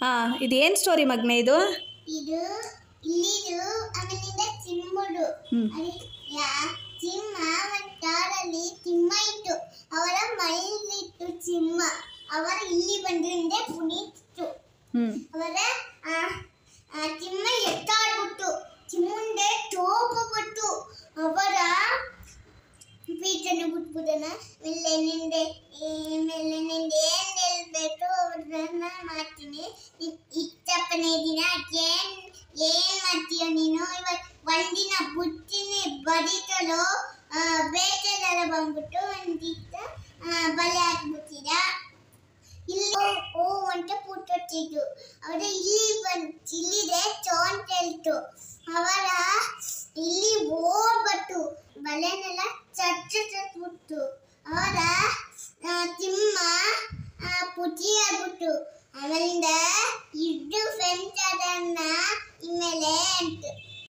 ಹಾಂ, ಇದೇನು ಸ್ಟೋರಿ ಮಗನೇ ಇದು? ಇದು ಇಲ್ಲಿದು ಆಮೇಲಿಂದ ಚಿಮ್ಮುಡು. ಚಿಮ್ಮ ಒಂದು ಕಾರಲ್ಲಿ ಚಿಮ್ಮ ಇತ್ತು. ಅವರ ಮೈಲಿತ್ತು ಚಿಮ್ಮ. ಅವರ ಇಲ್ಲಿ ಬಂದ್ರಿಂದ ಪುನೀತು. ಅವರ ಚಿಮ್ಮ ಎತ್ತಾಡ್ಬಿಟ್ಟು ಚಿಮ್ಮುಂಡೆ ತೋಪಬಿಟ್ಟು ಅವರ ಬೀಚನ್ನು ಬಿಟ್ಬಿಡೋಣ. ಮೇಲೆ ಏನ್ ಹೇಳ್ಬೇಕು ಅವ್ರನ್ನ ಮಾಡ್ತೀನಿ. ಇಷ್ಟಪ್ಪನೇ ದಿನ ಏನ್ ಮಾಡ್ತೀಯ ನೀನು? ಇವತ್ತು ಒಂದಿನ ಬುಟ್ಟಿನಿ ಬರೀತಲೋ ಬೇಟೆಲ್ಲ ಬಂದ್ಬಿಟ್ಟು ಒಂದಿಷ್ಟ ಬಲೆ ಹಾಕ್ಬಿಟ್ಟಿದ. ಇಲ್ಲಿ ಅಂತ ಪುಟ್ಟಿದ್ದು ಅವರ ಇಲ್ಲಿದೆ ಚೋಂಟ್ ಹೇಳ್ತು. ಅವರ ಇಲ್ಲಿ ಓಡ್ಬಿಟ್ಟು ಬಲೆನೆಲ್ಲ ಚಚ್ಬಿಟ್ಟು ಅವರ ತಿಮ್ಮ ಪುಟಿ ಆಗ್ಬಿಟ್ಟು ಆಮೇಲಿಂದ